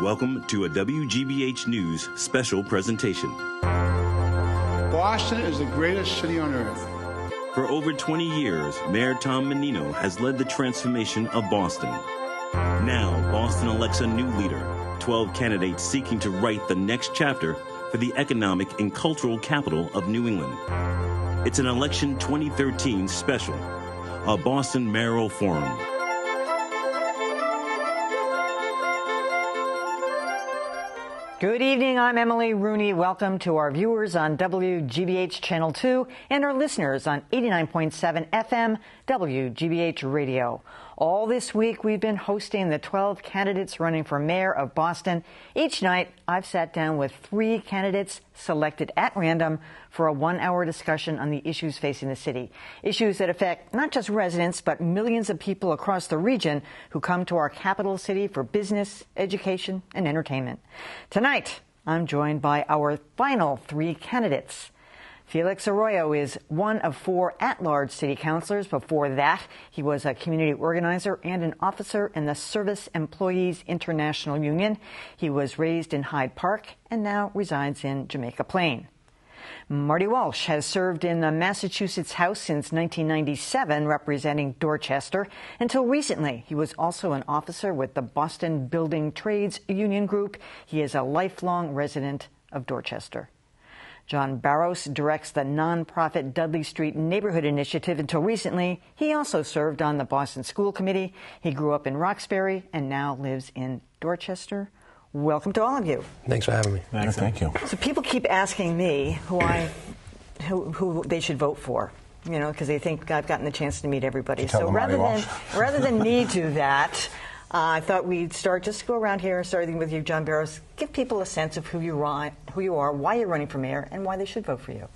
Welcome to a WGBH News special presentation. Boston is the greatest city on earth. For over 20 years, Mayor Tom Menino has led the transformation of Boston. Now, Boston elects a new leader, 12 candidates seeking to write the next chapter for the economic and cultural capital of New England. It's an Election 2013 special, a Boston Mayoral Forum. Good evening, I'm Emily Rooney. Welcome to our viewers on WGBH Channel 2 and our listeners on 89.7 FM WGBH Radio. All this week, we've been hosting the 12 candidates running for mayor of Boston. Each night, I've sat down with 3 candidates selected at random for a 1-hour discussion on the issues facing the city. Issues that affect not just residents, but millions of people across the region who come to our capital city for business, education, and entertainment. Tonight, I'm joined by our final 3 candidates. Felix Arroyo is one of 4 at-large city councilors. Before that, he was a community organizer and an officer in the Service Employees International Union. He was raised in Hyde Park and now resides in Jamaica Plain. Marty Walsh has served in the Massachusetts House since 1997, representing Dorchester. Until recently, he was also an officer with the Boston Building Trades Union Group. He is a lifelong resident of Dorchester. John Barros directs the nonprofit Dudley Street Neighborhood Initiative. Until recently, he also served on the Boston School Committee. He grew up in Roxbury and now lives in Dorchester. Welcome to all of you. Thanks for having me. Thank you. So people keep asking me who they should vote for, you know, because they think I've gotten the chance to meet everybody. So rather than me do that, I thought we'd just go around here, starting with you, John Barros. Give people a sense of who you are, why you're running for mayor, and why they should vote for you.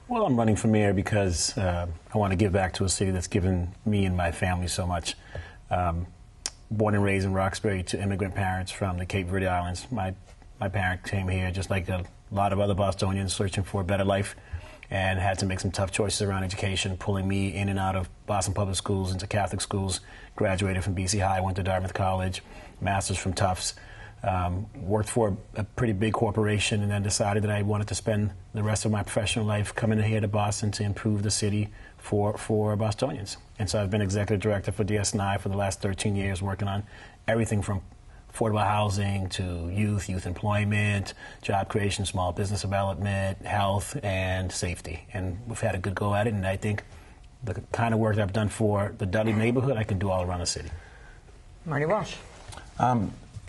Well, I'm running for mayor because I want to give back to a city that's given me and my family so much. Born and raised in Roxbury to immigrant parents from the Cape Verde Islands. My parents came here just like a lot of other Bostonians searching for a better life, and had to make some tough choices around education, pulling me in and out of Boston Public Schools into Catholic schools. Graduated from BC High, went to Dartmouth College, master's from Tufts, worked for a pretty big corporation, and then decided that I wanted to spend the rest of my professional life coming here to Boston to improve the city for Bostonians. And so I've been executive director for DS&I for the last 13 years, working on everything from affordable housing to youth employment, job creation, small business development, health, and safety. And we've had a good go at it, and I think the kind of work that I've done for the Dudley neighborhood, I can do all around the city. Marty Walsh.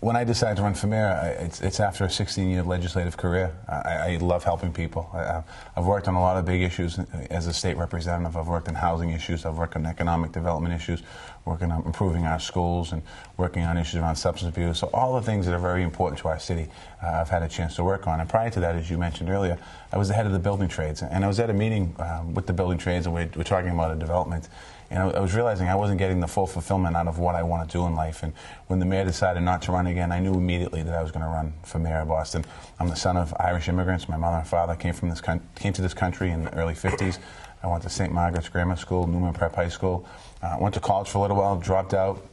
When I decided to run for mayor, it's after a 16-year legislative career. I love helping people. I've worked on a lot of big issues as a state representative. I've worked on housing issues. I've worked on economic development issues, working on improving our schools, and working on issues around substance abuse. So all the things that are very important to our city, I've had a chance to work on. And prior to that, as you mentioned earlier, I was the head of the building trades. And I was at a meeting with the building trades, and we're talking about a development. And I was realizing I wasn't getting the full fulfillment out of what I want to do in life. And when the mayor decided not to run again, I knew immediately that I was going to run for mayor of Boston. I'm the son of Irish immigrants. My mother and father came to this country in the early 50s. I went to St. Margaret's Grammar School, Newman Prep High School. Went to college for a little while, dropped out,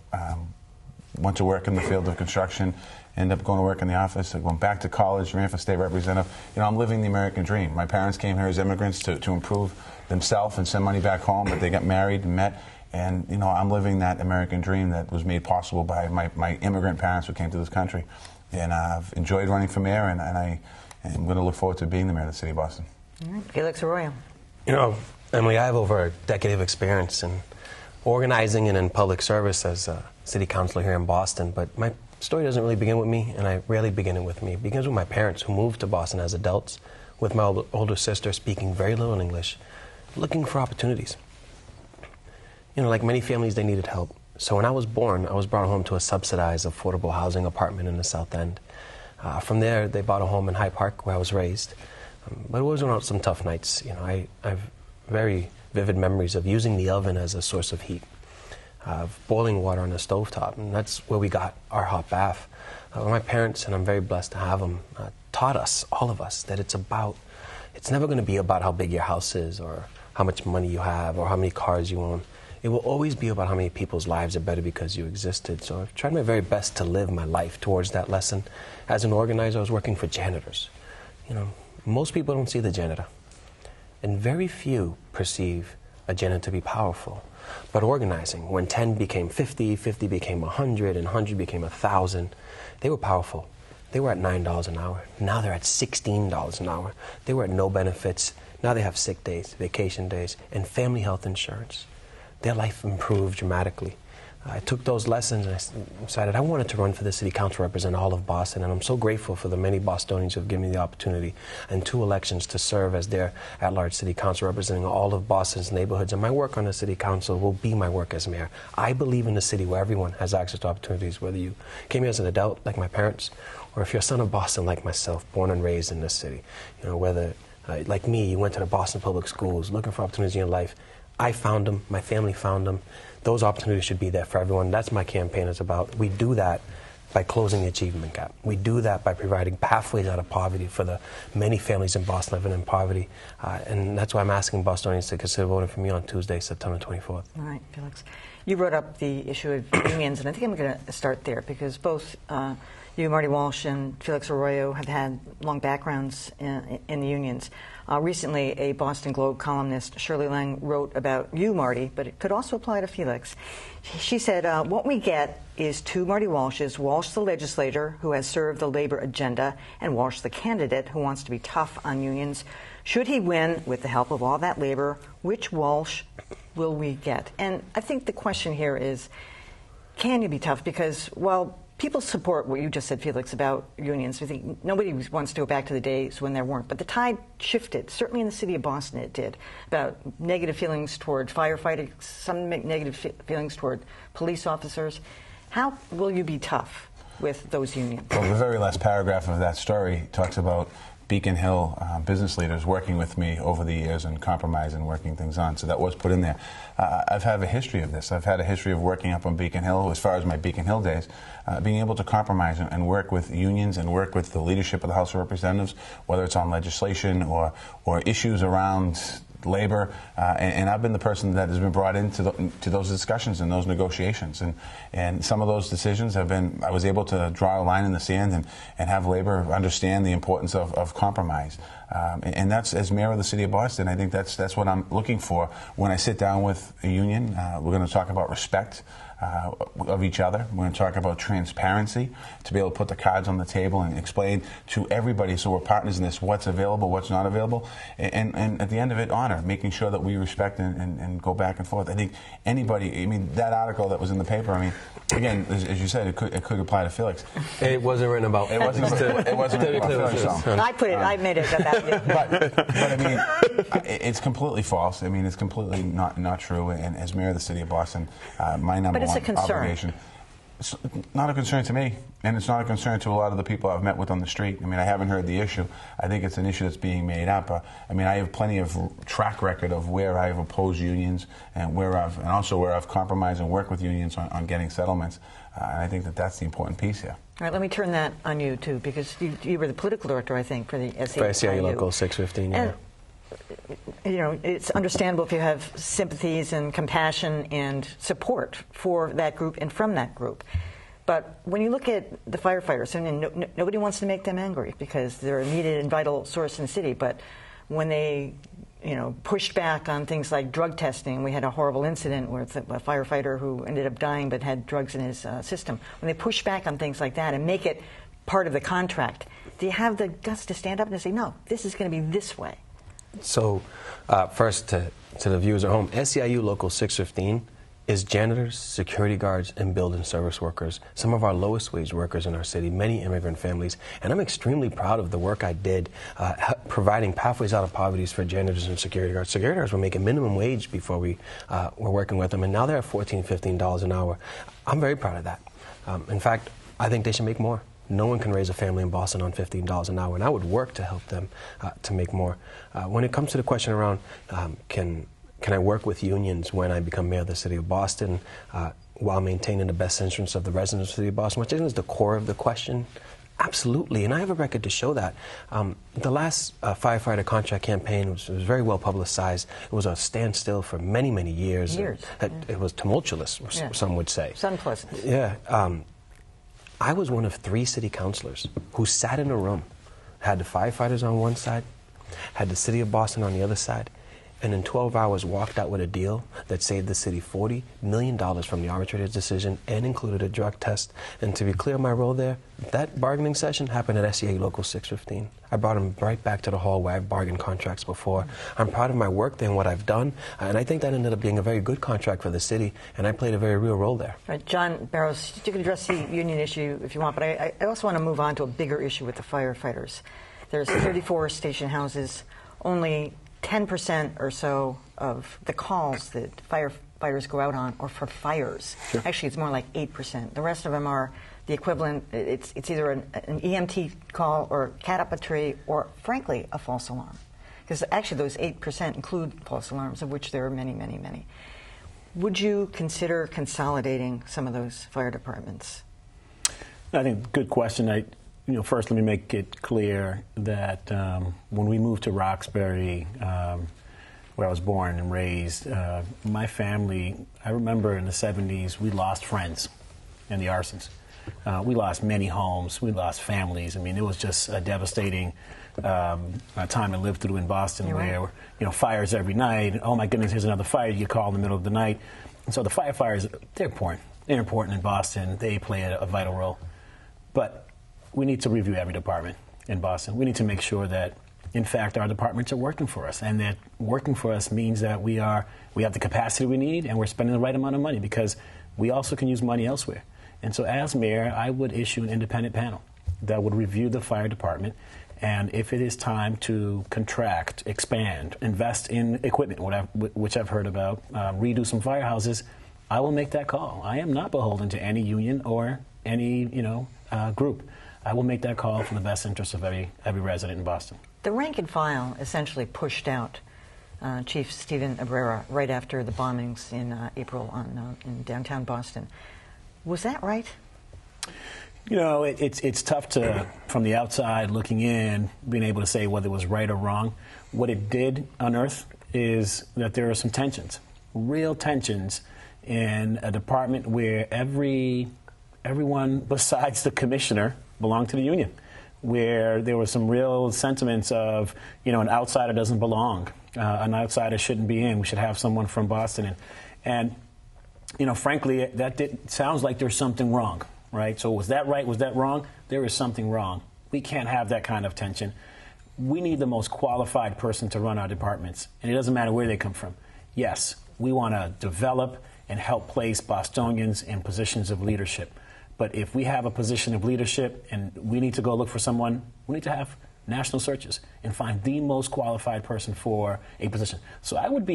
went to work in the field of construction, ended up going to work in the office. I went back to college, ran for state representative. You know, I'm living the American dream. My parents came here as immigrants to improve themselves and send money back home, but they got married and met. And, you know, I'm living that American dream that was made possible by my immigrant parents who came to this country. And I've enjoyed running for mayor, and I am going to look forward to being the mayor of the city of Boston. All right. Felix Arroyo. You know, Emily, I have over a decade of experience in organizing and in public service as a city councilor here in Boston, but my story doesn't really begin with me, and I rarely begin it with me. It begins with my parents, who moved to Boston as adults, with my older sister speaking very little English, looking for opportunities. You know, like many families, they needed help. So when I was born, I was brought home to a subsidized affordable housing apartment in the South End. From there, they bought a home in Hyde Park, where I was raised. But it was on some tough nights. You know, I have very vivid memories of using the oven as a source of heat, of boiling water on the stovetop, and that's where we got our hot bath. My parents, and I'm very blessed to have them, taught us, all of us, that it's never going to be about how big your house is or how much money you have or how many cars you own. It will always be about how many people's lives are better because you existed. So I've tried my very best to live my life towards that lesson. As an organizer, I was working for janitors. You know, most people don't see the janitor, and very few perceive a janitor to be powerful. But organizing, when 10 became 50, 50 became 100, and 100 became 1,000, they were powerful. They were at $9 an hour. Now they're at $16 an hour. They were at no benefits. Now they have sick days, vacation days, and family health insurance. Their life improved dramatically. I took those lessons and I decided I wanted to run for the city council, represent all of Boston, and I'm so grateful for the many Bostonians who have given me the opportunity in 2 elections to serve as their at-large city council, representing all of Boston's neighborhoods. And my work on the city council will be my work as mayor. I believe in a city where everyone has access to opportunities, whether you came here as an adult like my parents, or if you're a son of Boston like myself, born and raised in this city. You know, whether like me, you went to the Boston public schools looking for opportunities in your life. I found them, my family found them. Those opportunities should be there for everyone. That's my campaign is about. We do that by closing the achievement gap. We do that by providing pathways out of poverty for the many families in Boston living in poverty. And that's why I'm asking Bostonians to consider voting for me on Tuesday, September 24th. All right, Felix. You brought up the issue of unions, and I think I'm going to start there because both you, Marty Walsh, and Felix Arroyo have had long backgrounds in the unions. Recently, a Boston Globe columnist, Shirley Lang, wrote about you, Marty, but it could also apply to Felix. She said, what we get is 2 Marty Walshes, Walsh the legislator who has served the labor agenda, and Walsh the candidate who wants to be tough on unions. Should he win with the help of all that labor, which Walsh will we get? And I think the question here is, can you be tough? Because while people support what you just said, Felix, about unions, I think nobody wants to go back to the days when there weren't. But the tide shifted. Certainly in the city of Boston it did. About negative feelings toward firefighters, some negative feelings toward police officers. How will you be tough with those unions? Well, the very last paragraph of that story talks about Beacon Hill business leaders working with me over the years and compromising and working things on. So that was put in there. I've had a history of this. I've had a history of working up on Beacon Hill as far as my Beacon Hill days, being able to compromise and work with unions and work with the leadership of the House of Representatives, whether it's on legislation or issues around labor, and I've been the person that has been brought into those discussions and those negotiations, and some of those decisions have been, I was able to draw a line in the sand and have labor understand the importance of compromise, and that's, as mayor of the city of Boston, I think that's what I'm looking for when I sit down with a union. We're going to talk about respect of each other. We're going to talk about transparency, to be able to put the cards on the table and explain to everybody, so we're partners in this, what's available, what's not available, and at the end of it, honor, making sure that we respect and go back and forth. I think anybody, I mean, that article that was in the paper, I mean, again, as you said, it could apply to Felix. It wasn't written about. It wasn't written about Felix. So. I made it about that. But I mean, it's completely false. I mean, it's completely not true. And as mayor of the city of Boston, my number one obligation. It's not a concern to me, and it's not a concern to a lot of the people I've met with on the street. I mean, I haven't heard the issue. I think it's an issue that's being made up. I mean, I have plenty of track record of where I have opposed unions and also where I've compromised and worked with unions on getting settlements. And I think that's the important piece here. All right, let me turn that on you, too, because you were the political director, I think, for the SEIU. For SEIU Local 615, yeah. And, you know, it's understandable if you have sympathies and compassion and support for that group and from that group. But when you look at the firefighters, and nobody wants to make them angry because they're a needed and vital source in the city, but when they, you know, pushed back on things like drug testing, we had a horrible incident where it's a firefighter who ended up dying but had drugs in his system. When they push back on things like that and make it part of the contract, do you have the guts to stand up and say, no, this is going to be this way? So, first to the viewers at home, SEIU Local 615 is janitors, security guards, and building service workers, some of our lowest wage workers in our city, many immigrant families. And I'm extremely proud of the work I did providing pathways out of poverty for janitors and security guards. Security guards were making minimum wage before we were working with them, and now they're at $14, $15 an hour. I'm very proud of that. In fact, I think they should make more. No one can raise a family in Boston on $15 an hour, and I would work to help them to make more. When it comes to the question around can I work with unions when I become mayor of the city of Boston while maintaining the best interests of the residents of the city of Boston, which is the core of the question, Absolutely, and I have a record to show that. The last firefighter contract campaign was very well publicized. It was a standstill for many, many years. It was tumultuous, some would say. It's unpleasant. Yeah. I was one of 3 city councilors who sat in a room, had the firefighters on one side, had the city of Boston on the other side, and in 12 hours walked out with a deal that saved the city $40 million from the arbitrator's decision and included a drug test. And to be clear, my role there, that bargaining session happened at SEA Local 615. I brought him right back to the hall where I've bargained contracts before. I'm proud of my work there and what I've done, and I think that ended up being a very good contract for the city, and I played a very real role there. Right, John Barros, you can address the union issue if you want, but I also want to move on to a bigger issue with the firefighters. There's 34 station houses, only 10% or so of the calls that firefighters go out on are for fires. Sure. Actually, it's more like 8%. The rest of them are the equivalent. It's either an EMT call or cat up a tree or, frankly, a false alarm. Because actually those 8% include false alarms, of which there are many, many, many. Would you consider consolidating some of those fire departments? I think good question. First, let me make it clear that when we moved to Roxbury, where I was born and raised, my family, I remember in the 70s, we lost friends in the arsons. We lost many homes. We lost families. I mean, it was just a devastating time to live through in Boston, where, fires every night. Oh, my goodness, here's another fire. You call in the middle of the night. And so the firefighters, they're important. They're important in Boston. They play a vital role. But we need to review every department in Boston. We need to make sure that, in fact, our departments are working for us, and that working for us means that we have the capacity we need and we're spending the right amount of money, because we also can use money elsewhere. And so as mayor, I would issue an independent panel that would review the fire department, and if it is time to contract, expand, invest in equipment, which I've heard about, redo some firehouses, I will make that call. I am not beholden to any union or any group. I will make that call for the best interest of every resident in Boston. The rank and file essentially pushed out Chief Stephen Abrera right after the bombings in April in downtown Boston. Was that right? It's tough to, from the outside looking in, being able to say whether it was right or wrong. What it did unearth is that there are some tensions, real tensions, in a department where everyone besides the commissioner belonged to the union, where there were some real sentiments of, an outsider doesn't belong, an outsider shouldn't be in, we should have someone from Boston. And frankly, sounds like there's something wrong, right? So was that right? Was that wrong? There is something wrong. We can't have that kind of tension. We need the most qualified person to run our departments, and it doesn't matter where they come from. Yes, we want to develop and help place Bostonians in positions of leadership. But if we have a position of leadership and we need to go look for someone, we need to have national searches and find the most qualified person for a position. So I would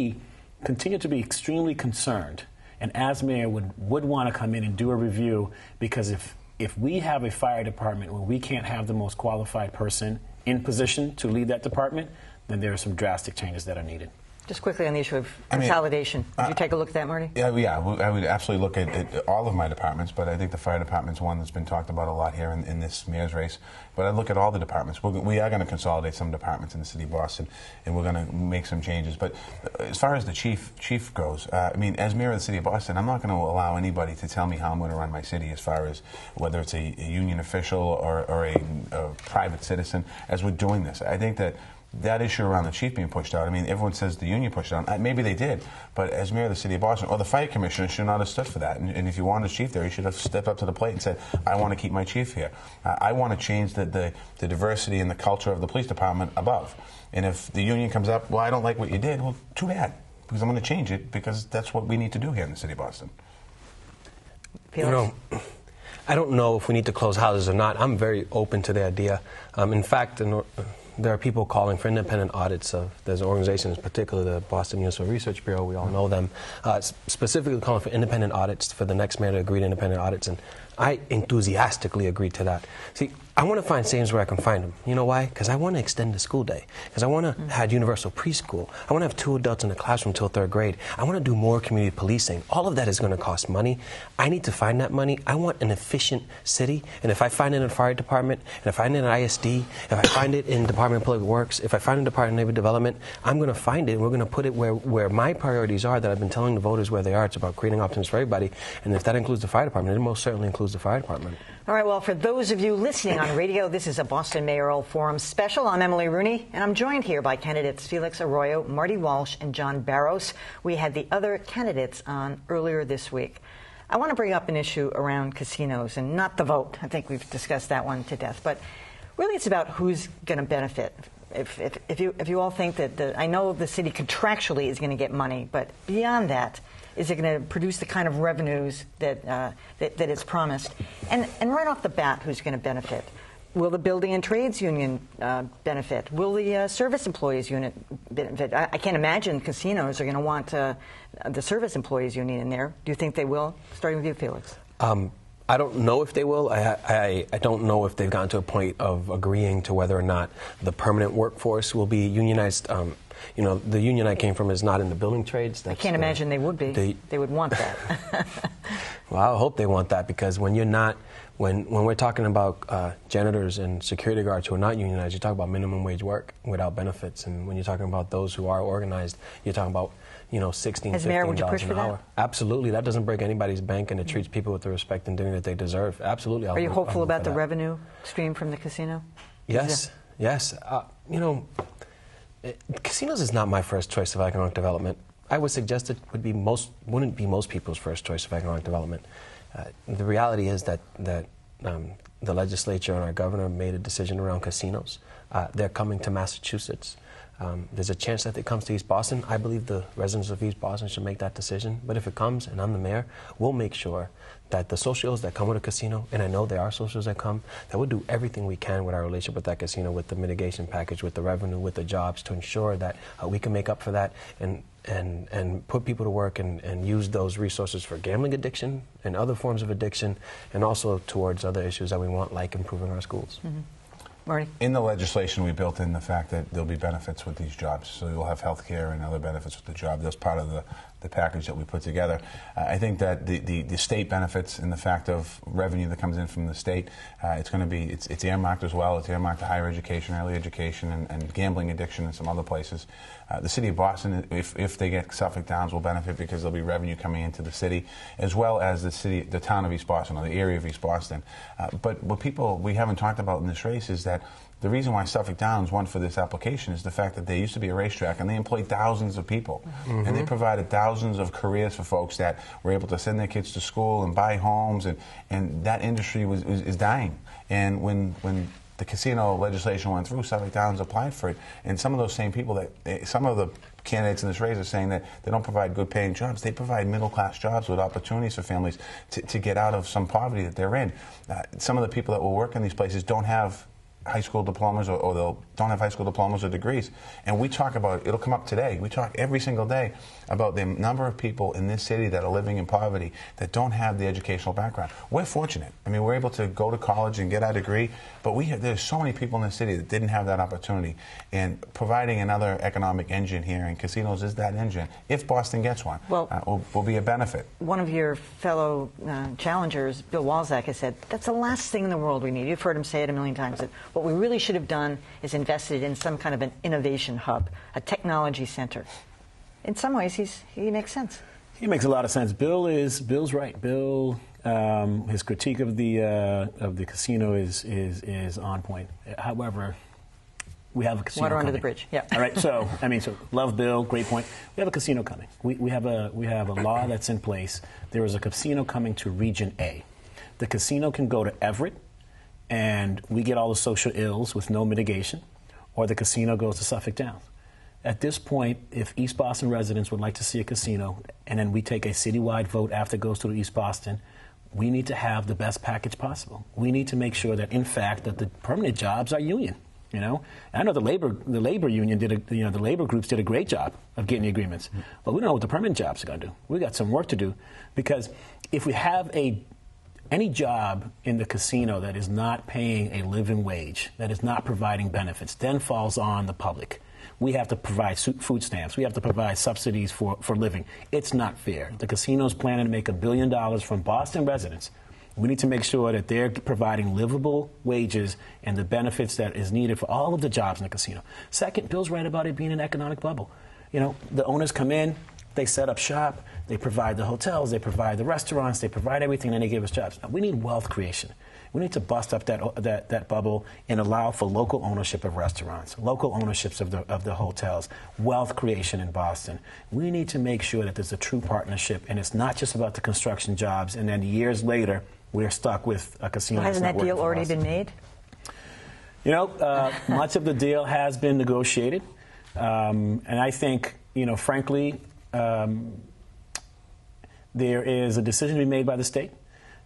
continue to be extremely concerned, and as mayor would want to come in and do a review, because if we have a fire department where we can't have the most qualified person in position to lead that department, then there are some drastic changes that are needed. Just quickly on the issue of consolidation. Did you take a look at that, Marty? Yeah, I would absolutely look at all of my departments, but I think the fire department's one that's been talked about a lot here in this mayor's race. But I look at all the departments. We are going to consolidate some departments in the city of Boston, and we're going to make some changes. But as far as the chief goes, as mayor of the city of Boston, I'm not going to allow anybody to tell me how I'm going to run my city, as far as whether it's a union official or a private citizen, as we're doing this. I think that issue around the chief being pushed out, everyone says the union pushed it out. Maybe they did, but as mayor of the city of Boston, or the fire commissioner should not have stood for that. And if you wanted a chief there, you should have stepped up to the plate and said, I want to keep my chief here. I want to change the diversity and the culture of the police department above. And if the union comes up, well, I don't like what you did, well, too bad, because I'm going to change it, because that's what we need to do here in the city of Boston. Felix? I don't know if we need to close houses or not. I'm very open to the idea. In fact, there are people calling for independent audits there's organizations, particularly the Boston Municipal Research Bureau, we all know them, specifically calling for independent audits, for the next mayor to agree to independent audits, and I enthusiastically agreed to that. See, I want to find savings where I can find them. You know why? Because I want to extend the school day. Because I want to have universal preschool. I want to have 2 adults in the classroom till 3rd grade. I want to do more community policing. All of that is going to cost money. I need to find that money. I want an efficient city. And if I find it in the fire department, and if I find it in ISD, if I find it in Department of Public Works, if I find it in Department of Neighborhood Development, I'm going to find it and we're going to put it where my priorities are that I've been telling the voters where they are. It's about creating options for everybody. And if that includes the fire department, it most certainly includes the fire department. All right, well, for those of you listening on radio, this is a Boston Mayoral Forum special. I'm Emily Rooney, and I'm joined here by candidates Felix Arroyo, Marty Walsh, and John Barros. We had the other candidates on earlier this week. I want to bring up an issue around casinos and not the vote. I think we've discussed that one to death. But really it's about who's going to benefit. If you all think that I know the city contractually is going to get money, but beyond that, is it going to produce the kind of revenues that it's promised? And right off the bat, who's going to benefit? Will the Building and Trades Union benefit? Will the Service Employees Unit benefit? I can't imagine casinos are going to want the Service Employees Union in there. Do you think they will? Starting with you, Felix. I don't know if they will. I don't know if they've gotten to a point of agreeing to whether or not the permanent workforce will be unionized. You know, the union I came from is not in the building trades. I can't imagine they would be. They would want that. Well, I hope they want that, because when you're not, when we're talking about janitors and security guards who are not unionized, you talk about minimum wage work without benefits. And when you're talking about those who are organized, you're talking about, you know, $16, As Mayor, would you push $15 for an hour. that? Absolutely. That doesn't break anybody's bank, and it treats people with the respect and dignity that they deserve. Absolutely. Are you hopeful about the revenue stream from the casino? Yes. Yes. You know, casinos is not my first choice of economic development. I would suggest it wouldn't be most people's first choice of economic development. The reality is that the legislature and our governor made a decision around casinos. They're coming to Massachusetts. There's a chance that it comes to East Boston. I believe the residents of East Boston should make that decision. But if it comes, and I'm the mayor, we'll make sure that the socials that come with a casino, and I know there are socials that come, that we'll do everything we can with our relationship with that casino, with the mitigation package, with the revenue, with the jobs, to ensure that we can make up for that and put people to work and use those resources for gambling addiction and other forms of addiction, and also towards other issues that we want, like improving our schools. Mm-hmm. Marty? In the legislation, we built in the fact that there'll be benefits with these jobs. So you'll have health care and other benefits with the job. That's part of the package that we put together. I think that the state benefits and the fact of revenue that comes in from the state, it's going to be, it's earmarked as well. It's earmarked to higher education, early education, and gambling addiction and some other places. The city of Boston, if they get Suffolk Downs, will benefit because there'll be revenue coming into the city, as well as the town of East Boston, or the area of East Boston. But what we haven't talked about in this race is that the reason why Suffolk Downs won for this application is the fact that they used to be a racetrack, and they employed thousands of people. Mm-hmm. And they provided thousands of careers for folks that were able to send their kids to school and buy homes, and that industry is dying. And when the casino legislation went through, Suffolk Downs applied for it, and some of those same people, some of the candidates in this race are saying that they don't provide good paying jobs. They provide middle-class jobs with opportunities for families to get out of some poverty that they're in. Some of the people that will work in these places don't have high school diplomas, or they don't have high school diplomas or degrees. And we talk about, it'll come up today, we talk every single day about the number of people in this city that are living in poverty that don't have the educational background. We're fortunate. I mean, we're able to go to college and get our degree, but there's so many people in the city that didn't have that opportunity. And providing another economic engine here, and casinos is that engine, if Boston gets one, will be a benefit. One of your fellow challengers, Bill Walczak, has said, that's the last thing in the world we need. You've heard him say it a million times, that what we really should have done is invested in some kind of an innovation hub, a technology center. In some ways, he makes sense. He makes a lot of sense. Bill's right. Bill, his critique of the casino is on point. However, we have a casino Water coming. under the bridge. Yeah. All right. So love Bill. Great point. We have a casino coming. We have a law that's in place. There is a casino coming to Region A. The casino can go to Everett, and we get all the social ills with no mitigation, or the casino goes to Suffolk Downs. At this point, if East Boston residents would like to see a casino, and then we take a citywide vote after it goes to East Boston, we need to have the best package possible. We need to make sure that, in fact, that the permanent jobs are union. You know, I know the labor union the labor groups did a great job of getting the agreements, but we don't know what the permanent jobs are going to do. We got some work to do, because if we have a any job in the casino that is not paying a living wage, that is not providing benefits, then falls on the public. We have to provide food stamps. We have to provide subsidies for living. It's not fair. The casino's planning to make $1 billion from Boston residents. We need to make sure that they're providing livable wages and the benefits that is needed for all of the jobs in the casino. Second, Bill's right about it being an economic bubble. You know, the owners come in, they set up shop, they provide the hotels, they provide the restaurants, they provide everything, and they give us jobs. Now, we need wealth creation. We need to bust up that bubble and allow for local ownership of restaurants, local ownerships of the hotels, wealth creation in Boston. We need to make sure that there's a true partnership, and it's not just about the construction jobs, and then years later, we're stuck with a casino. Well, hasn't that deal already been made? You know, much of the deal has been negotiated, and I think, you know, frankly, there is a decision to be made by the state.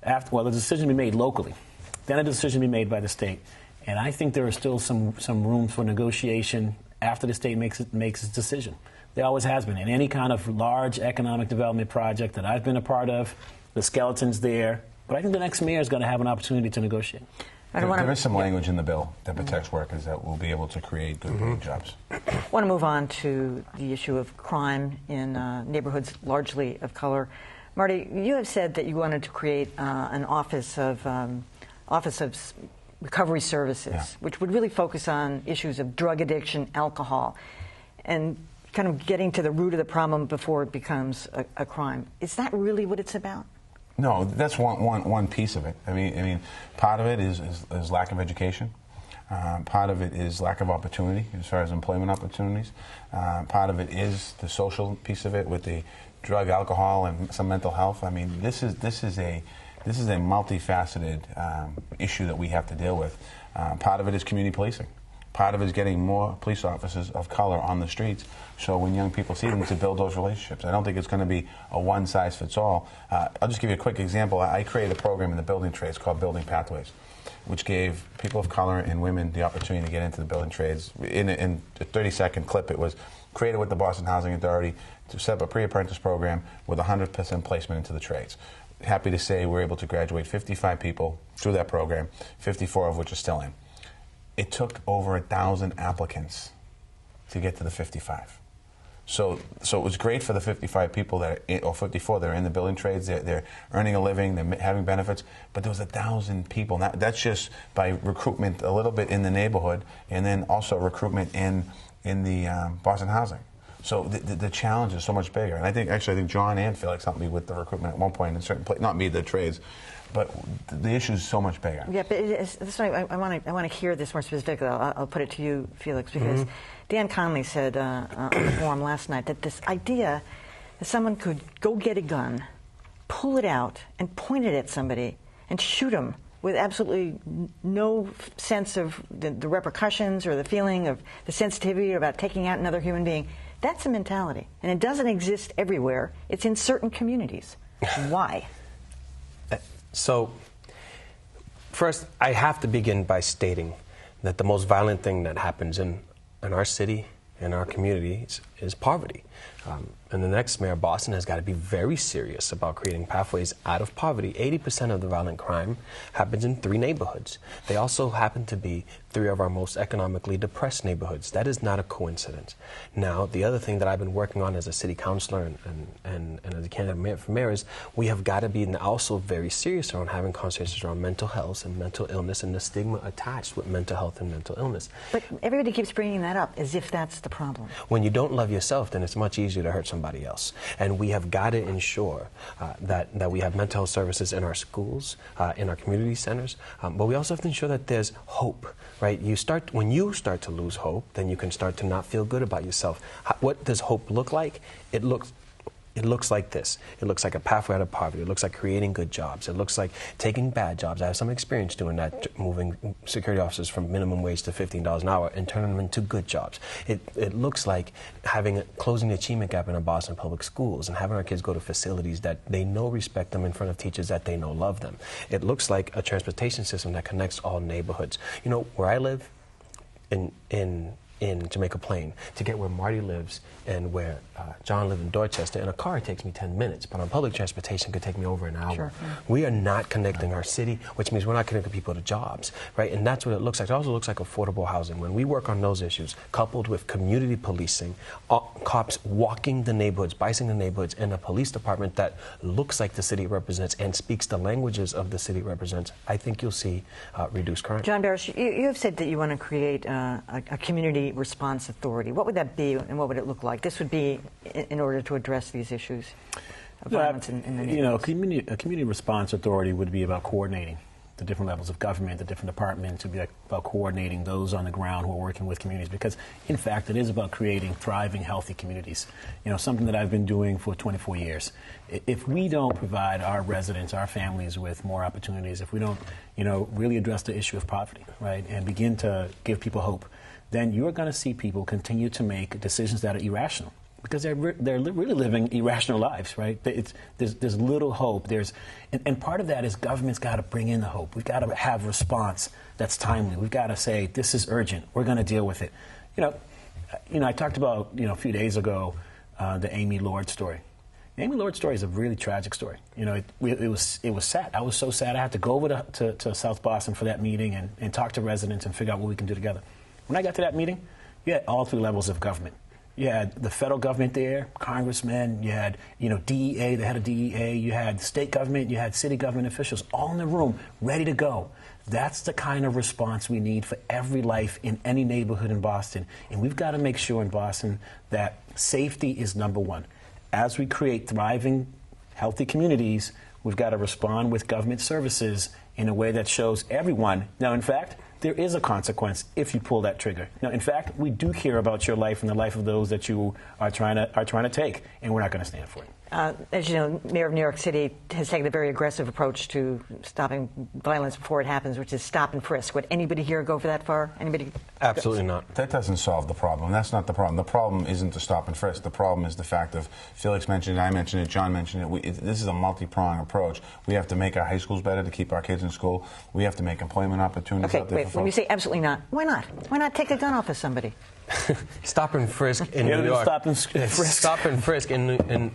There's a decision to be made locally, then a decision to be made by the state. And I think there is still some room for negotiation after the state makes its decision. There always has been. In any kind of large economic development project that I've been a part of, the skeleton's there. But I think the next mayor is going to have an opportunity to negotiate. There is some language in the bill that protects workers that will be able to create good paying jobs. I want to move on to the issue of crime in neighborhoods largely of color. Marty, you have said that you wanted to create an office of recovery services, which would really focus on issues of drug addiction, alcohol, and kind of getting to the root of the problem before it becomes a crime. Is that really what it's about? No, that's one piece of it. I mean, part of it is lack of education. Part of it is lack of opportunity as far as employment opportunities. Part of it is the social piece of it with the drug, alcohol, and some mental health. I mean, this is a multifaceted issue that we have to deal with. Part of it is community policing. Part of it is getting more police officers of color on the streets, so when young people see them, to build those relationships. I don't think it's going to be a one-size-fits-all. I'll just give you a quick example. I created a program in the building trades called Building Pathways, which gave people of color and women the opportunity to get into the building trades. In a 30-second clip, it was created with the Boston Housing Authority to set up a pre-apprentice program with 100% placement into the trades. Happy to say we're able to graduate 55 people through that program, 54 of which are still in. It took over 1,000 applicants to get to the 55. So it was great for the 55 people or 54 that are in the building trades. They're earning a living, they're having benefits, but there was 1,000 people. Now, that's just by recruitment a little bit in the neighborhood, and then also recruitment in the Boston Housing. So the challenge is so much bigger. And I think John and Felix helped me with the recruitment at one point in certain places, not me, the trades. But the issue is so much bigger. Yeah, but I want to hear this more specifically. I'll put it to you, Felix, because Dan Conley said on the forum last night that this idea that someone could go get a gun, pull it out, and point it at somebody and shoot them with absolutely no sense of the repercussions or the feeling of the sensitivity about taking out another human being, that's a mentality. And it doesn't exist everywhere. It's in certain communities. Why? So, first, I have to begin by stating that the most violent thing that happens in our city, in our communities, is poverty. And the next mayor of Boston has got to be very serious about creating pathways out of poverty. 80% of the violent crime happens in 3 neighborhoods. They also happen to be 3 of our most economically depressed neighborhoods. That is not a coincidence. Now, the other thing that I've been working on as a city councilor and as a candidate for mayor is we have got to be also very serious around having conversations around mental health and mental illness and the stigma attached with mental health and mental illness. But everybody keeps bringing that up as if that's the problem. When you don't love yourself, then it's much easier to hurt somebody else. And we have got to ensure that we have mental health services in our schools, in our community centers, but we also have to ensure that there's hope, right? When you start to lose hope, then you can start to not feel good about yourself. What does hope look like? It looks like this. It looks like a pathway out of poverty. It looks like creating good jobs. It looks like taking bad jobs. I have some experience doing that, moving security officers from minimum wage to $15 an hour and turning them into good jobs. It looks like closing the achievement gap in our Boston public schools and having our kids go to facilities that they know respect them in front of teachers that they know love them. It looks like a transportation system that connects all neighborhoods. You know, where I live, in in Jamaica Plain to get where Marty lives and where John lived in Dorchester. In a car, it takes me 10 minutes, but on public transportation, it could take me over an hour. Sure. We are not connecting our city, which means we're not connecting people to jobs, right? And that's what it looks like. It also looks like affordable housing. When we work on those issues, coupled with community policing, cops walking the neighborhoods, bicycling the neighborhoods, and a police department that looks like the city represents and speaks the languages of the city represents, I think you'll see reduced crime. John Barros, you have said that you want to create a community response authority. What would that be, and what would it look like? This would be in order to address these issues of violence in the neighborhoods. A community response authority would be about coordinating the different levels of government, the different departments. It would be about coordinating those on the ground who are working with communities, because, in fact, it is about creating thriving, healthy communities. Something that I've been doing for 24 years. If we don't provide our residents, our families with more opportunities, if we don't, really address the issue of poverty, right, and begin to give people hope, then you're going to see people continue to make decisions that are irrational, because they're really living irrational lives, right? There's little hope. And part of that is government's got to bring in the hope. We've got to have response that's timely. We've got to say, this is urgent. We're going to deal with it. I talked about, a few days ago, the Amy Lord story. The Amy Lord story is a really tragic story. It was sad. I was so sad. I had to go over to South Boston for that meeting and talk to residents and figure out what we can do together. When I got to that meeting, you had all three levels of government. You had the federal government there, congressmen, you had, DEA, the head of DEA, you had state government, you had city government officials, all in the room, ready to go. That's the kind of response we need for every life in any neighborhood in Boston. And we've got to make sure in Boston that safety is number one. As we create thriving, healthy communities, we've got to respond with government services in a way that shows everyone. Now, in fact, there is a consequence if you pull that trigger. Now, in fact, we do care about your life and the life of those that you are trying to take, and we're not going to stand for it. As you know, Mayor of New York City has taken a very aggressive approach to stopping violence before it happens, which is stop and frisk. Would anybody here go for that far? Anybody? Absolutely not. That doesn't solve the problem. That's not the problem. The problem isn't to stop and frisk. The problem is the fact of, Felix mentioned it, I mentioned it, John mentioned it. This is a multi-pronged approach. We have to make our high schools better to keep our kids in school. We have to make employment opportunities out there. Wait, when you say absolutely not, why not? Why not take a gun off of somebody? Stop and frisk in New York. Stop and frisk in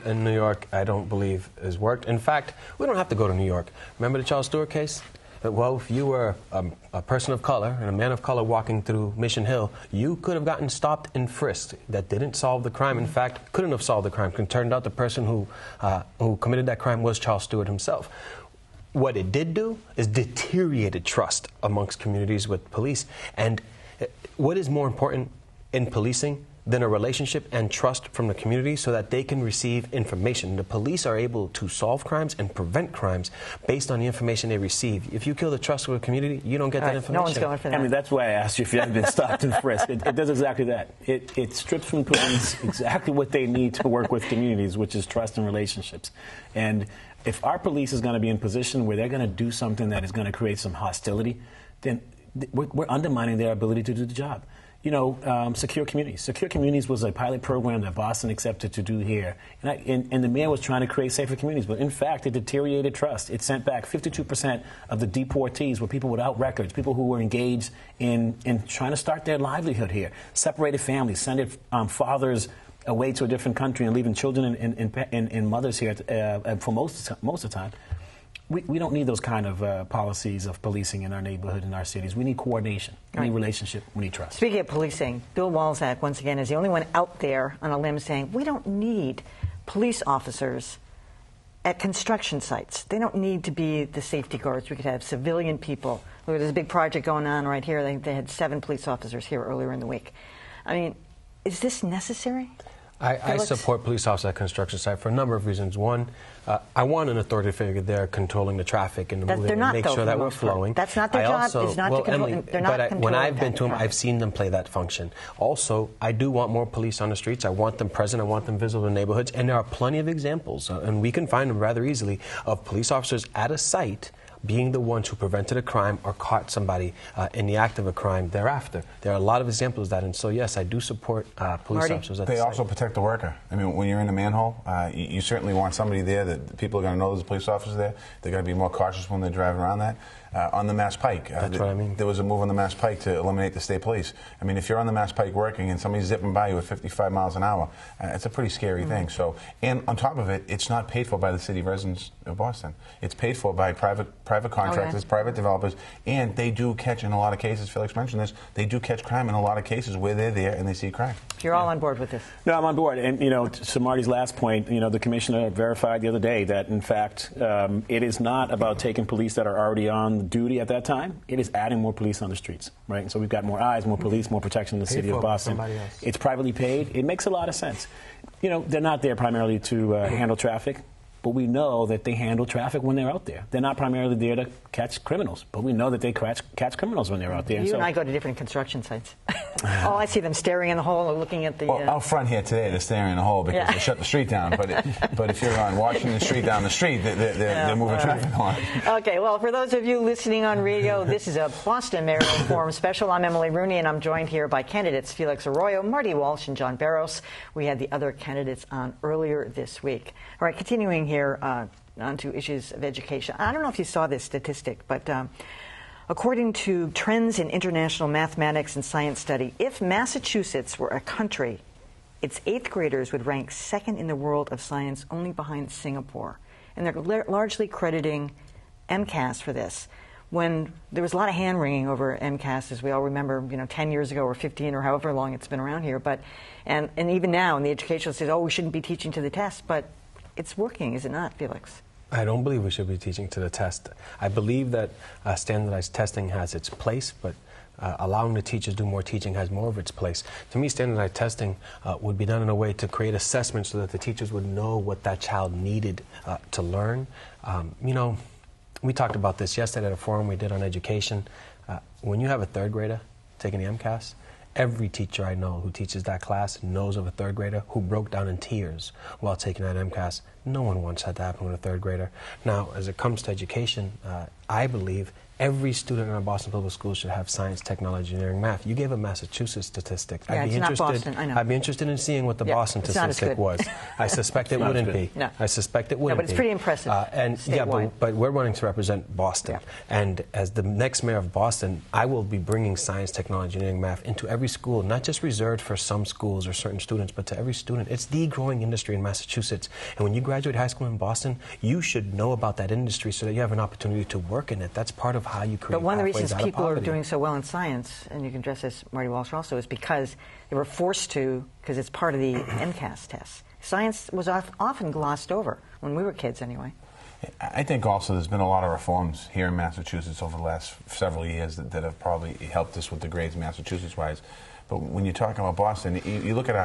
New York, I don't believe has worked. In fact, we don't have to go to New York. Remember the Charles Stewart case? Well, if you were a person of color and a man of color walking through Mission Hill, you could have gotten stopped and frisked. That didn't solve the crime. In fact, couldn't have solved the crime. It turned out the person who committed that crime was Charles Stewart himself. What it did do is deteriorated trust amongst communities with police. And what is more important in policing than a relationship and trust from the community so that they can receive information? The police are able to solve crimes and prevent crimes based on the information they receive. If you kill the trust of a community, you don't get that information. No one's going for that. I mean, that's why I asked you if you hadn't been stopped and frisked. It does exactly that. It strips from police exactly what they need to work with communities, which is trust and relationships. And if our police is going to be in position where they're going to do something that is going to create some hostility, then we're undermining their ability to do the job. Secure communities. Secure communities was a pilot program that Boston accepted to do here. And the mayor was trying to create safer communities. But in fact, it deteriorated trust. It sent back 52% of the deportees were people without records, people who were engaged in trying to start their livelihood here. Separated families, sending fathers away to a different country and leaving children and mothers here for most of the time. We don't need those kind of policies of policing in our neighborhood, in our cities. We need coordination. We need relationship. We need trust. Speaking of policing, Bill Walzak, once again, is the only one out there on a limb saying we don't need police officers at construction sites. They don't need to be the safety guards. We could have civilian people. There's a big project going on right here. They had 7 police officers here earlier in the week. I mean, is this necessary? I support police officers at construction site for a number of reasons. One, I want an authority figure there controlling the traffic and the moving and make sure that we're flowing. That's not their job. It's not to control. They're not controlling. When I've been to them, I've seen them play that function. Also, I do want more police on the streets. I want them present. I want them visible in neighborhoods. And there are plenty of examples, and we can find them rather easily, of police officers at a site being the ones who prevented a crime or caught somebody in the act of a crime thereafter. There are a lot of examples of that, and so yes, I do support police Marty? officers at They the also site. protect the worker. I mean, when you're in a manhole, you certainly want somebody there that people are going to know there's a police officer there. They're going to be more cautious when they're driving around that. On the Mass Pike, That's what I mean. There was a move on the Mass Pike to eliminate the state police. I mean, if you're on the Mass Pike working and somebody's zipping by you at 55 miles an hour, it's a pretty scary thing. So, and on top of it, it's not paid for by the city residents of Boston. It's paid for by private contractors, private developers, and they do catch, in a lot of cases, Felix mentioned this, they do catch crime in a lot of cases where they're there and they see crime. You're all on board with this. No, I'm on board. And, to Marty's last point, the commissioner verified the other day that, in fact, it is not about taking police that are already on duty at that time. It is adding more police on the streets, right? And so we've got more eyes, more police, more protection in the city of Boston. It's privately paid. It makes a lot of sense. They're not there primarily to handle traffic, but we know that they handle traffic when they're out there. They're not primarily there to catch criminals, but we know that they catch criminals when they're out there. You and I go to different construction sites. Oh, I see them staring in the hole or looking at the... Well, out front here today, they're staring in the hole because they shut the street down. But if you're on Washington Street down the street, they're moving traffic along. Okay, well, for those of you listening on radio, this is a Boston Mayoral Forum special. I'm Emily Rooney, and I'm joined here by candidates Felix Arroyo, Marty Walsh, and John Barros. We had the other candidates on earlier this week. All right, continuing here on to issues of education. I don't know if you saw this statistic, but according to Trends in International Mathematics and Science Study, if Massachusetts were a country, its 8th graders would rank 2nd in the world of science, only behind Singapore. And they're largely crediting MCAS for this. When there was a lot of hand-wringing over MCAS, as we all remember, 10 years ago or 15 or however long it's been around here. And even now, in the educational says, we shouldn't be teaching to the test. But it's working, is it not, Felix? I don't believe we should be teaching to the test. I believe that standardized testing has its place, but allowing the teachers to do more teaching has more of its place. To me, standardized testing would be done in a way to create assessments so that the teachers would know what that child needed to learn. We talked about this yesterday at a forum we did on education. When you have a 3rd grader taking the MCAS, every teacher I know who teaches that class knows of a 3rd grader who broke down in tears while taking that MCAS. No one wants that to happen with a 3rd grader. Now, as it comes to education, I believe every student in our Boston Public Schools should have science, technology, engineering, math. You gave a Massachusetts statistic. Yeah, it's not Boston, I know. I'd be interested in seeing what the Boston statistic was. I suspect it wouldn't be. No. I suspect it wouldn't be. No, but it's pretty impressive. But we're running to represent Boston. Yeah. And as the next mayor of Boston, I will be bringing science, technology, engineering, math into every school, not just reserved for some schools or certain students, but to every student. It's the growing industry in Massachusetts. And when you graduate high school in Boston, you should know about that industry so that you have an opportunity to work in it. That's part of how you create. But one of the reasons people are doing so well in science, and you can address this, Marty Walsh, also, is because they were forced to, because it's part of the MCAS test. Science was often glossed over, when we were kids anyway. I think also there's been a lot of reforms here in Massachusetts over the last several years that have probably helped us with the grades Massachusetts-wise. But when you talk about Boston, you look at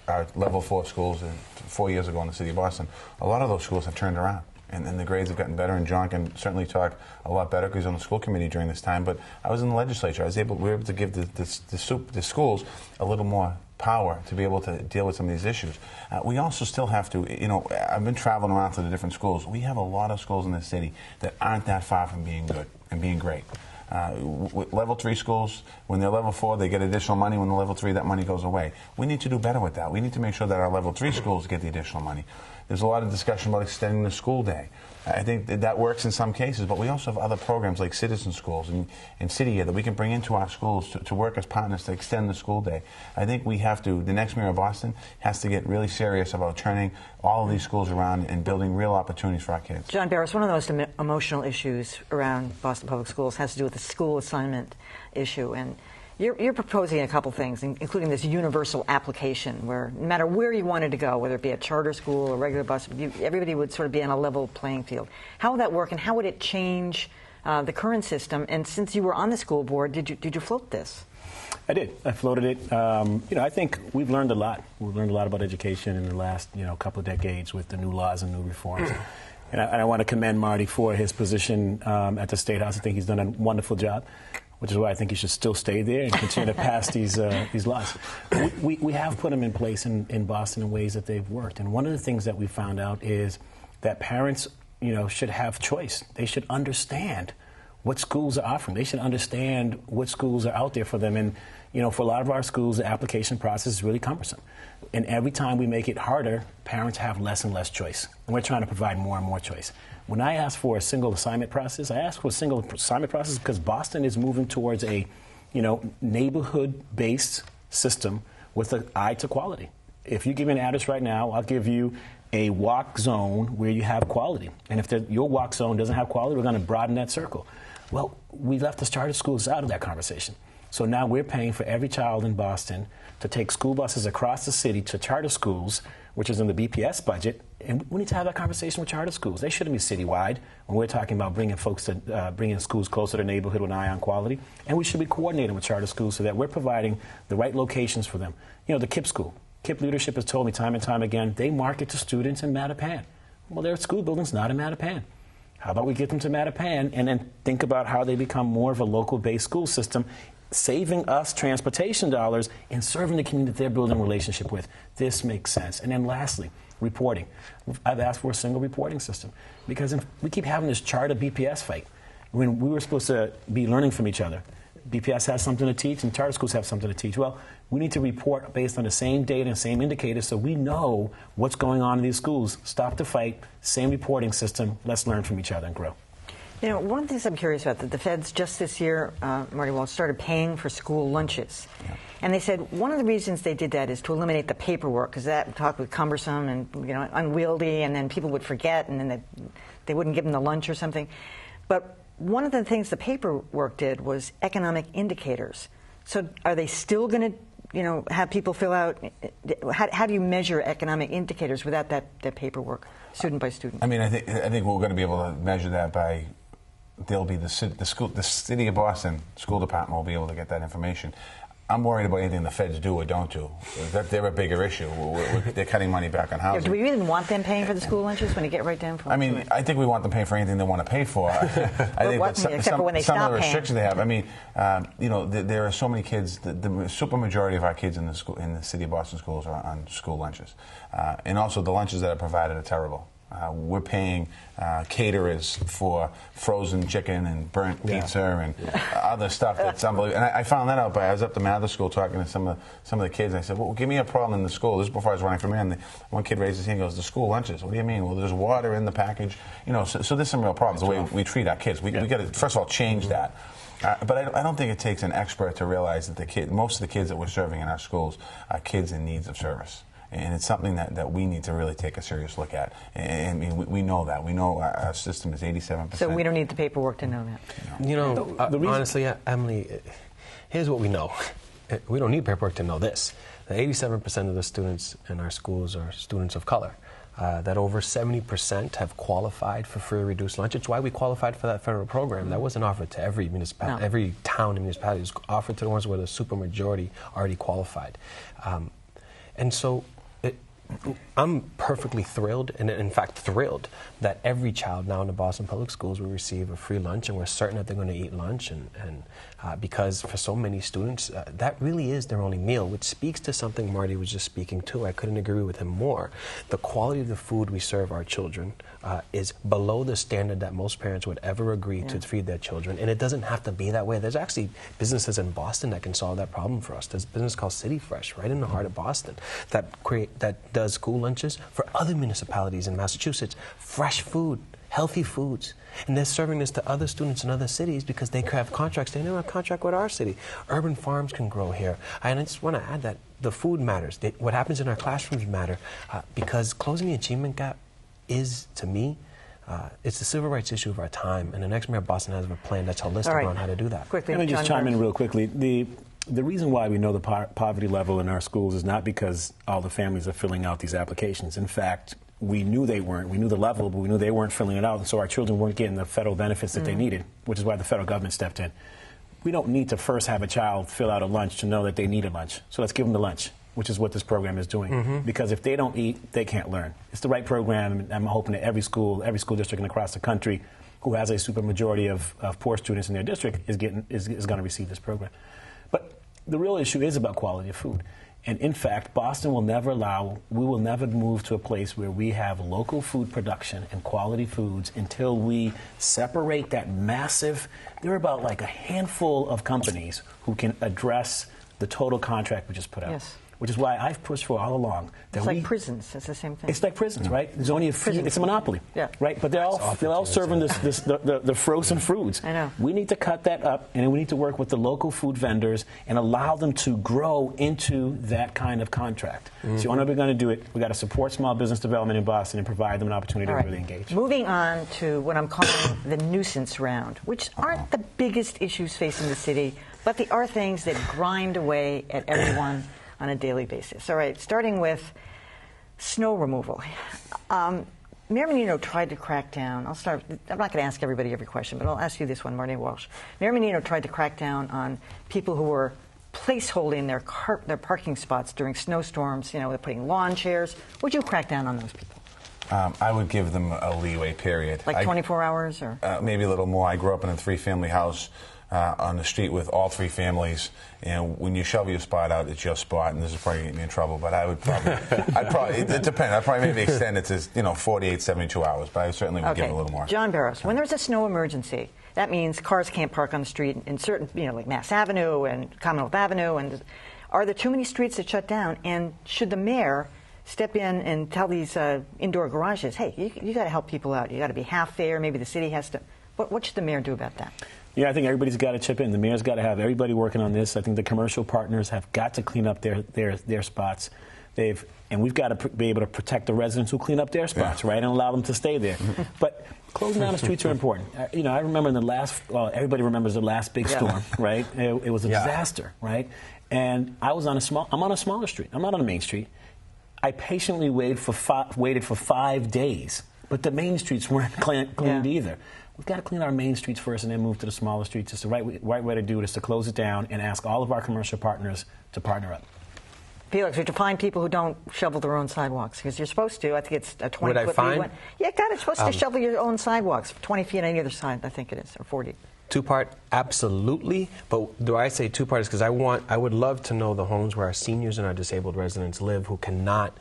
our level 4 schools 4 years ago in the city of Boston, a lot of those schools have turned around. And the grades have gotten better, and John can certainly talk a lot better because he's on the school committee during this time. But I was in the legislature. We were able to give the schools a little more power to be able to deal with some of these issues. We also still have to, I've been traveling around to the different schools. We have a lot of schools in this city that aren't that far from being good and being great. Level 3 schools, when they're level 4, they get additional money. When they're level 3, that money goes away. We need to do better with that. We need to make sure that our level 3 schools get the additional money. There's a lot of discussion about extending the school day. I think that works in some cases, but we also have other programs like citizen schools and city year that we can bring into our schools to work as partners to extend the school day. I think we have to, the next mayor of Boston has to get really serious about turning all of these schools around and building real opportunities for our kids. John Barros, one of the most emotional issues around Boston Public Schools has to do with the school assignment issue. And you're proposing a couple things, including this universal application where no matter where you wanted to go, whether it be a charter school or regular bus, everybody would sort of be on a level playing field. How would that work, and how would it change the current system? And since you were on the school board, did you float this? I did. I floated it. I think we've learned a lot. We've learned a lot about education in the last couple of decades with the new laws and new reforms. And I want to commend Marty for his position at the State House. I think he's done a wonderful job, which is why I think he should still stay there and continue to pass these laws. We have put them in place in Boston in ways that they've worked. And one of the things that we found out is that parents, should have choice. They should understand what schools are offering. They should understand what schools are out there for them. And, for a lot of our schools, the application process is really cumbersome. And every time we make it harder, parents have less and less choice. And we're trying to provide more and more choice. When I ask for a single assignment process, I ask for a single assignment process because Boston is moving towards a, neighborhood-based system with an eye to quality. If you give me an address right now, I'll give you a walk zone where you have quality. And if your walk zone doesn't have quality, we're going to broaden that circle. Well, we left the charter schools out of that conversation. So now we're paying for every child in Boston to take school buses across the city to charter schools, which is in the BPS budget. And we need to have that conversation with charter schools. They shouldn't be citywide when we're talking about bringing folks to bringing schools closer to neighborhood with an eye on quality. And we should be coordinating with charter schools so that we're providing the right locations for them. The KIPP school. KIPP leadership has told me time and time again, they market to students in Mattapan. Well, their school building's not in Mattapan. How about we get them to Mattapan and then think about how they become more of a local-based school system, saving us transportation dollars and serving the community that they're building a relationship with. This makes sense. And then lastly, reporting. I've asked for a single reporting system because we keep having this charter BPS fight when we were supposed to be learning from each other. BPS has something to teach and charter schools have something to teach. Well, we need to report based on the same data and same indicators so we know what's going on in these schools. Stop the fight, same reporting system. Let's learn from each other and grow. One of the things I'm curious about, that the feds just this year, Marty Walsh, started paying for school lunches. Yeah. And they said one of the reasons they did that is to eliminate the paperwork, because that talk was cumbersome and unwieldy, and then people would forget, and then they wouldn't give them the lunch or something. But one of the things the paperwork did was economic indicators. So are they still going to have people fill out? How do you measure economic indicators without that paperwork, student by student? I think we're going to be able to measure that by. They'll be the city of Boston school department will be able to get that information. I'm worried about anything the feds do or don't do. They're a bigger issue. They're cutting money back on housing. Do we even want them paying for the school lunches when you get right down from it? I think we want them paying for anything they want to pay for. I think except for when they stop some of the paying. restrictions they have. There are so many kids. The super majority of our kids in the city of Boston schools are on school lunches, and also the lunches that are provided are terrible. We're paying caterers for frozen chicken and burnt pizza and other stuff that's unbelievable. And I found that out I was up to Mather School talking to some of the kids. And I said, "Well, give me a problem in the school." This is before I was running for mayor. And one kid raised his hand and goes, "The school lunches." What do you mean? Well, there's water in the package. So there's some real problems the way we treat our kids. We got to first of all change that. But I don't think it takes an expert to realize that most of the kids that we're serving in our schools are kids in needs of service. And it's something that we need to really take a serious look at. And we know that. We know our system is 87%. So we don't need the paperwork to know that. Honestly, Emily, here's what we know. We don't need paperwork to know this. That 87% of the students in our schools are students of color. That over 70% have qualified for free or reduced lunch. It's why we qualified for that federal program. That wasn't offered to every municipality, every town and municipality. It was offered to the ones where the supermajority already qualified. And so I'm perfectly thrilled, and in fact thrilled, that every child now in the Boston Public Schools will receive a free lunch, and we're certain that they're going to eat lunch, and because for so many students, that really is their only meal, which speaks to something Marty was just speaking to. I couldn't agree with him more. The quality of the food we serve our children is below the standard that most parents would ever agree to feed their children, and it doesn't have to be that way. There's actually businesses in Boston that can solve that problem for us. There's a business called City Fresh right in the heart of Boston that does school lunches for other municipalities in Massachusetts. Fresh food, healthy foods. And they're serving this to other students in other cities because they have contracts. They don't have a contract with our city. Urban farms can grow here. And I just want to add that the food matters. What happens in our classrooms matter because closing the achievement gap is, to me, it's the civil rights issue of our time. And the next mayor of Boston has a plan that's holistic on how to do that. Quickly, let me just chime in real quickly. The reason why we know the poverty level in our schools is not because all the families are filling out these applications. In fact, we knew they weren't. We knew the level, but we knew they weren't filling it out, and so our children weren't getting the federal benefits that they needed, which is why the federal government stepped in. We don't need to first have a child fill out a lunch to know that they need a lunch. So let's give them the lunch, which is what this program is doing. Because if they don't eat, they can't learn. It's the right program, and I'm hoping that every school district across the country who has a supermajority of poor students in their district is going to receive this program. But the real issue is about quality of food. And in fact, Boston will never we will never move to a place where we have local food production and quality foods until we separate that massive, there are about like a handful of companies who can address the total contract we just put out. Yes. Which is why I've pushed for all along that it's like prisons. It's the same thing. It's like prisons, right? There's only a few. It's a monopoly, right? But they're all serving the frozen foods. I know. We need to cut that up, and we need to work with the local food vendors and allow them to grow into that kind of contract. So the only way we're going to do it, we got to support small business development in Boston and provide them an opportunity to really engage. Moving on to what I'm calling the nuisance round, which aren't the biggest issues facing the city, but they are things that grind away at everyone on a daily basis. All right, starting with snow removal. Mayor Menino tried to crack down. I'm not going to ask everybody every question, but I'll ask you this one, Marty Walsh. Mayor Menino tried to crack down on people who were placeholding their parking spots during snowstorms. They're putting lawn chairs. Would you crack down on those people? I would give them a leeway period. Like 24 hours? Or maybe a little more. I grew up in a 3-family house on the street with all 3 families, and when you shovel your spot out, it's your spot, and this is probably going to get me in trouble, but I would probably, it depends, I'd probably maybe extend it to 48, 72 hours, but I certainly would give it a little more. John Barros, when there's a snow emergency, that means cars can't park on the street in certain, like Mass Avenue and Commonwealth Avenue, and are there too many streets that shut down, and should the mayor step in and tell these indoor garages, hey, you got to help people out, you got to be half there, maybe the city has to, what should the mayor do about that? Yeah, I think everybody's got to chip in. The mayor's got to have everybody working on this. I think the commercial partners have got to clean up their spots. And we've got to be able to protect the residents who clean up their spots, right, and allow them to stay there. But closing down the streets are important. I remember everybody remembers the last big storm, right? It was a disaster, right? And I'm on a smaller street. I'm not on a main street. I patiently waited for 5 days, but the main streets weren't cleaned either. We've got to clean our main streets first and then move to the smaller streets. It's the right way to do it is to close it down and ask all of our commercial partners to partner up. Felix, would you find people who don't shovel their own sidewalks? Because you're supposed to. I think it's a 20-foot. Would I find? Yeah, God, it's supposed to shovel your own sidewalks, 20 feet on either side, I think it is, or 40. Two-part, absolutely. But do I say two-part is because I would love to know the homes where our seniors and our disabled residents live who cannot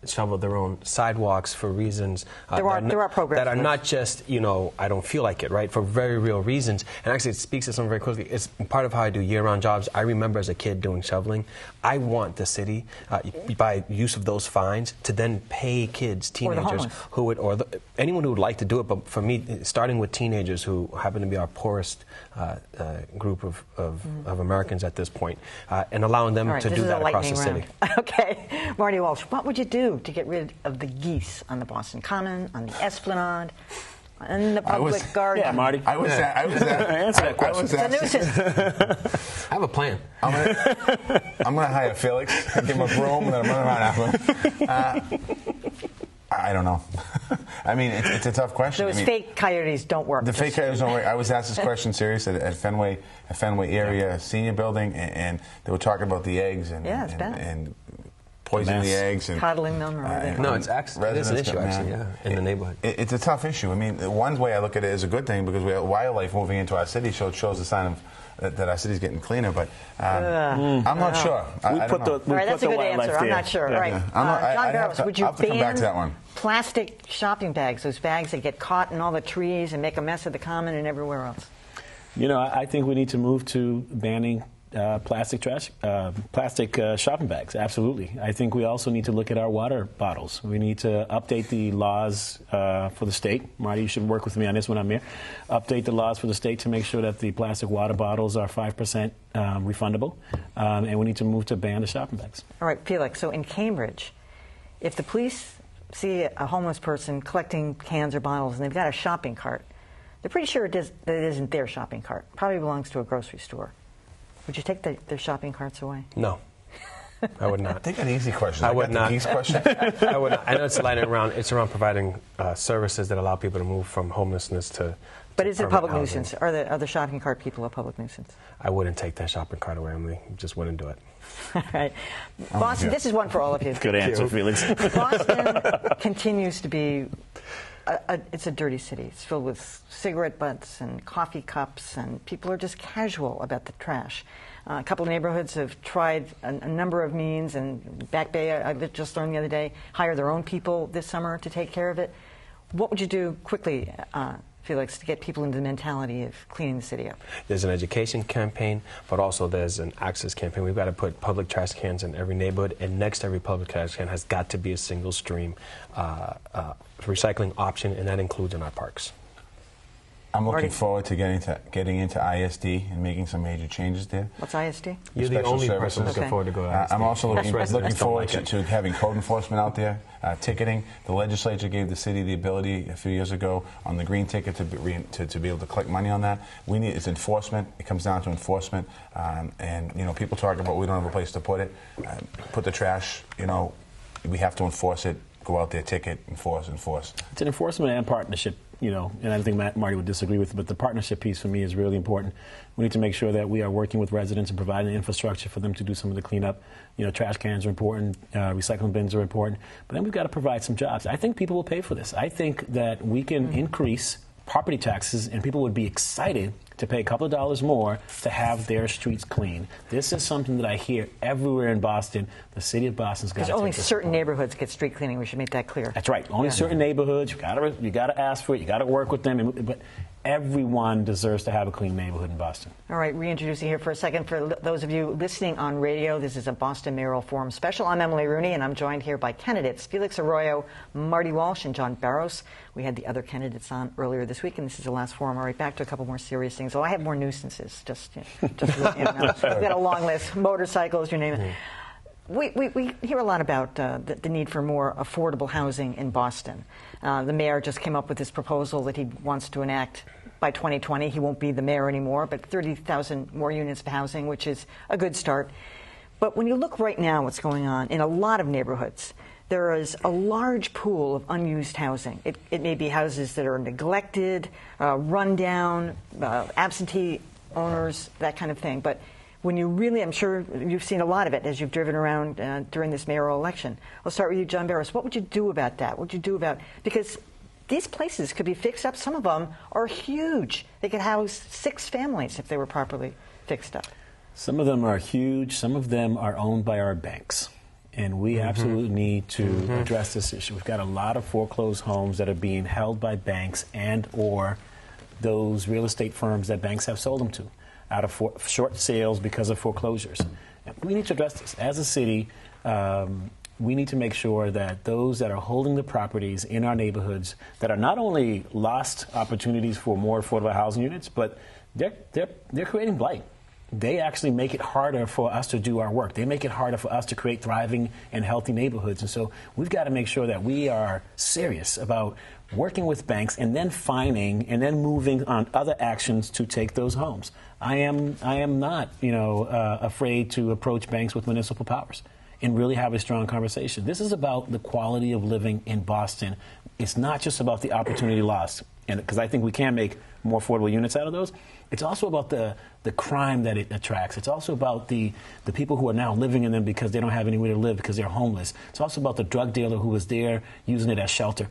shovel their own sidewalks for reasons there are programs that are not just, I don't feel like it, right, for very real reasons. And actually it speaks to something very closely. It's part of how I do year-round jobs. I remember as a kid doing shoveling. I want the city, by use of those fines, to then pay kids, teenagers, anyone who would like to do it. But for me, starting with teenagers who happen to be our poorest group of Americans at this point, and allowing them to do that across the city. Okay. Marty Walsh, what would you do to get rid of the geese on the Boston Common, on the Esplanade, in the public garden? Yeah, Marty. Answer that question. It's a nuisance. I have a plan. I'm going to hire Felix, give him a broom, and then I'm running around after him. I don't know. I mean, it's a tough question. Those fake coyotes don't work. The fake coyotes don't work. I was asked this question serious at Fenway area senior building, and they were talking about the eggs and poisoning the eggs and coddling them. No, it's an issue actually. In the neighborhood. It's a tough issue. I mean, one way I look at it is a good thing because we have wildlife moving into our city, so it shows a sign of that our city's getting cleaner. But I'm not sure. All right, that's a good answer. I'm not sure. All right, John Barros, would you ban plastic shopping bags, those bags that get caught in all the trees and make a mess of the common and everywhere else? I think we need to move to banning plastic shopping bags. Absolutely. I think we also need to look at our water bottles. We need to update the laws for the state. Marty, you should work with me on this when I'm here. Update the laws for the state to make sure that the plastic water bottles are 5% refundable, and we need to move to ban the shopping bags. All right, Felix. So in Cambridge, if the police see a homeless person collecting cans or bottles and they've got a shopping cart, they're pretty sure that it isn't their shopping cart. Probably belongs to a grocery store. Would you take their shopping carts away? No, I would not. Take an easy question. I would not. The geese question. I would not. I know it's around providing services that allow people to move from homelessness to. But is it a public nuisance? Are the shopping cart people a public nuisance? I wouldn't take that shopping cart away, Emily. Just wouldn't do it. All right. Boston, this is one for all of you. Good answer, Felix. Boston continues to be it's a dirty city. It's filled with cigarette butts and coffee cups, and people are just casual about the trash. A couple of neighborhoods have tried a number of means, and Back Bay, I just learned the other day, hire their own people this summer to take care of it. What would you do quickly, Felix, to get people into the mentality of cleaning the city up? There's an education campaign, but also there's an access campaign. We've got to put public trash cans in every neighborhood, and next to every public trash can has got to be a single stream recycling option, and that includes in our parks. I'm looking forward to getting into ISD and making some major changes there. What's ISD? You're the only person looking forward to go to ISD. I'm also looking forward to having code enforcement out there, ticketing. The legislature gave the city the ability a few years ago on the green ticket to be able to collect money on that. It's enforcement. It comes down to enforcement. And people talk about we don't have a place to put it. Put the trash. We have to enforce it. Go out there, ticket, enforce. It's an enforcement and partnership. And I think Marty would disagree with, but the partnership piece for me is really important. We need to make sure that we are working with residents and providing the infrastructure for them to do some of the cleanup. Trash cans are important, recycling bins are important, but then we've got to provide some jobs. I think people will pay for this. I think that we can increase property taxes, and people would be excited to pay a couple of dollars more to have their streets clean. This is something that I hear everywhere in Boston. The city of Boston's got to take this. Because only certain neighborhoods get street cleaning. We should make that clear. That's right. Only certain neighborhoods. You got to ask for it. You got to work with them. But everyone deserves to have a clean neighborhood in Boston. All right, reintroducing here for a second. For those of you listening on radio, this is a Boston Mayoral Forum special. I'm Emily Rooney, and I'm joined here by candidates Felix Arroyo, Marty Walsh, and John Barros. We had the other candidates on earlier this week, and this is the last forum. All right, back to a couple more serious things. Oh, I have more nuisances. Just we've got a long list. Motorcycles, you name it. We hear a lot about the need for more affordable housing in Boston. The mayor just came up with this proposal that he wants to enact by 2020. He won't be the mayor anymore, but 30,000 more units of housing, which is a good start. But when you look right now what's going on in a lot of neighborhoods, there is a large pool of unused housing. It may be houses that are neglected, run down, absentee owners, that kind of thing. But when you really, I'm sure you've seen a lot of it as you've driven around during this mayoral election. I'll start with you, John Barros. What would you do about that? What would you do about, because these places could be fixed up. Some of them are huge. They could house 6 families if they were properly fixed up. Some of them are huge. Some of them are owned by our banks. And we absolutely need to address this issue. We've got a lot of foreclosed homes that are being held by banks and or those real estate firms that banks have sold them to out of short sales because of foreclosures. We need to address this. As a city, we need to make sure that those that are holding the properties in our neighborhoods that are not only lost opportunities for more affordable housing units, but they're creating blight. They actually make it harder for us to do our work. They make it harder for us to create thriving and healthy neighborhoods. And so we've got to make sure that we are serious about working with banks and then fining and then moving on other actions to take those homes. I am not, afraid to approach banks with municipal powers and really have a strong conversation. This is about the quality of living in Boston. It's not just about the opportunity lost, and because I think we can make more affordable units out of those. It's also about the crime that it attracts. It's also about the people who are now living in them because they don't have anywhere to live because they're homeless. It's also about the drug dealer who is there using it as shelter.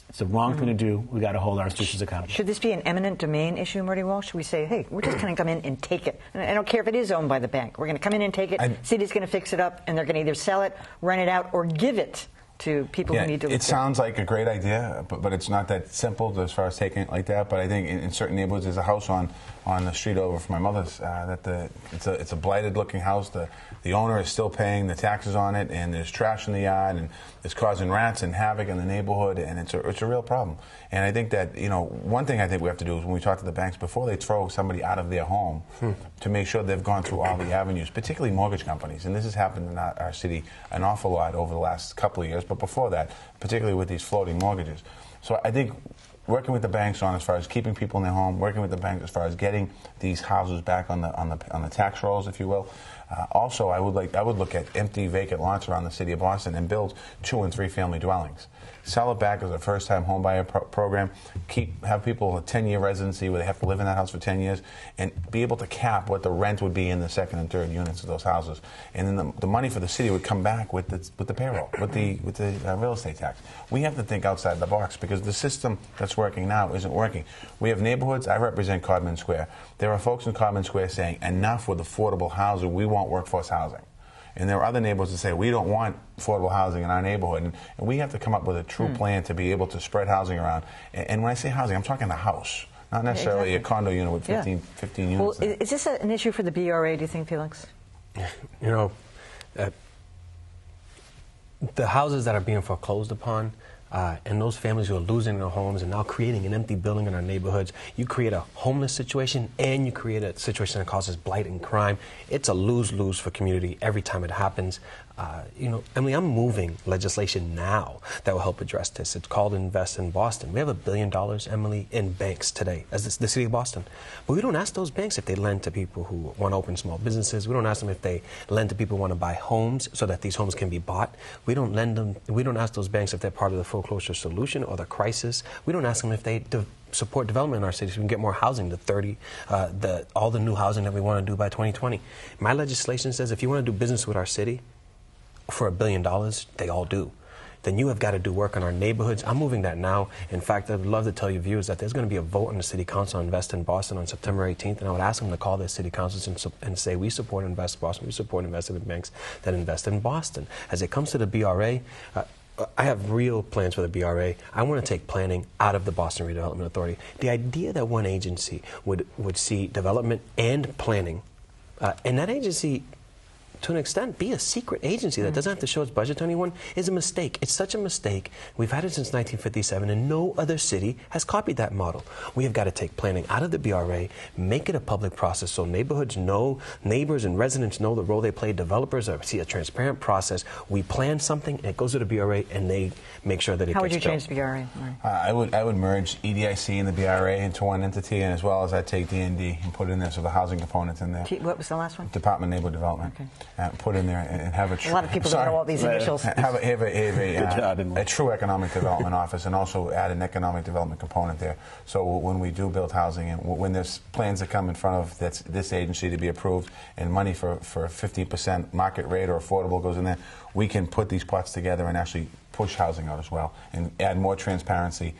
It's the wrong thing to do. We've got to hold our institutions accountable. Should this be an eminent domain issue, Marty Walsh? Should we say, hey, we're just going to come in and take it? And I don't care if it is owned by the bank. We're going to come in and take it. City's going to fix it up, and they're going to either sell it, rent it out, or give it to people who need to live. It sounds like a great idea, but it's not that simple as far as taking it like that. But I think in certain neighborhoods, there's a house on the street over from my mother's it's a blighted looking house. The owner is still paying the taxes on it, and there's trash in the yard, and it's causing rats and havoc in the neighborhood, and it's a real problem. And I think that one thing I think we have to do is when we talk to the banks before they throw somebody out of their home, to make sure they've gone through all the avenues, particularly mortgage companies. And this has happened in our city an awful lot over the last couple of years, but before that, particularly with these floating mortgages. So I think working with the banks on as far as keeping people in their home, working with the banks as far as getting these houses back on the tax rolls, if you will. Also, I would look at empty vacant lots around the city of Boston and build 2- and 3-family dwellings. Sell it back as a first-time home buyer program. Have people a 10-year residency where they have to live in that house for 10 years, and be able to cap what the rent would be in the second and third units of those houses. And then the money for the city would come back with the payroll, with the real estate tax. We have to think outside the box because the system that's working now isn't working. We have neighborhoods. I represent Codman Square. There are folks in Codman Square saying, enough with affordable housing. We want workforce housing. And there are other neighborhoods that say, we don't want affordable housing in our neighborhood. And we have to come up with a true plan to be able to spread housing around. And when I say housing, I'm talking a house, not necessarily a condo unit with 15 units. Well, is this an issue for the BRA, do you think, Felix? You know, the houses that are being foreclosed upon, and those families who are losing their homes and now creating an empty building in our neighborhoods, you create a homeless situation and you create a situation that causes blight and crime. It's a lose-lose for community every time it happens. You know, Emily, I'm moving legislation now that will help address this. It's called Invest in Boston. We have $1 billion, Emily, in banks today as the city of Boston. But we don't ask those banks if they lend to people who want to open small businesses. We don't ask them if they lend to people who want to buy homes so that these homes can be bought. We don't ask those banks if they're part of the foreclosure solution or the crisis. We don't ask them if they support development in our city so we can get more housing, all the new housing that we want to do by 2020. My legislation says if you want to do business with our city for $1 billion, they all do. Then you have got to do work on our neighborhoods. I'm moving that now. In fact, I'd love to tell you viewers that there's going to be a vote in the City Council on Invest in Boston on September 18th, and I would ask them to call their city councils and say, we support Invest Boston, we support investment banks that invest in Boston. As it comes to the BRA, I have real plans for the BRA. I want to take planning out of the Boston Redevelopment Authority. The idea that one agency would see development and planning, and that agency, to an extent, be a secret agency that doesn't have to show its budget to anyone, is a mistake. It's such a mistake. We've had it since 1957, and no other city has copied that model. We have got to take planning out of the BRA, make it a public process so neighborhoods know, neighbors and residents know the role they play, developers see a transparent process. We plan something, and it goes to the BRA, and they make sure that it gets built. How would you change the BRA? I would merge EDIC and the BRA into one entity, and as well as I'd take D&D and put in there so the housing component's in there. What was the last one? Department of Neighborhood Development. Okay. Put in there and have a lot of people don't know all these initials. Have a true economic development office, and also add an economic development component there. So when we do build housing, and when there's plans that come in front of this agency to be approved, and money for 50% market rate or affordable goes in there, we can put these pots together and actually push housing out as well, and add more transparency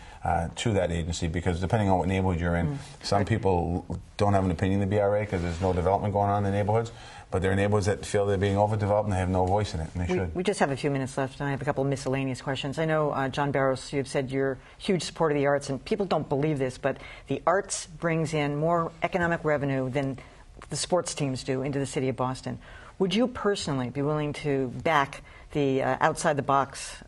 to that agency, because depending on what neighborhood you're in, some people don't have an opinion in the BRA because there's no development going on in the neighborhoods, but there are neighborhoods that feel they're being overdeveloped and they have no voice in it, and they should. We just have a few minutes left, and I have a couple of miscellaneous questions. I know, John Barros, you've said you're a huge supporter of the arts, and people don't believe this, but the arts brings in more economic revenue than the sports teams do into the city of Boston. Would you personally be willing to back the outside-the-box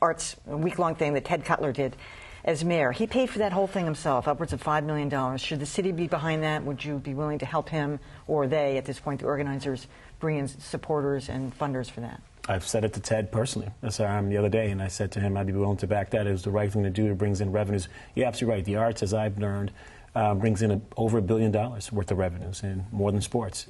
arts week-long thing that Ted Cutler did as mayor? He paid for that whole thing himself, upwards of $5 million. Should the city be behind that? Would you be willing to help him, or they, at this point, the organizers, bring in supporters and funders for that? I've said it to Ted personally. I saw him the other day, and I said to him I'd be willing to back that. It was the right thing to do. It brings in revenues. You're absolutely right. The arts, as I've learned, brings in over $1 billion worth of revenues, and more than sports.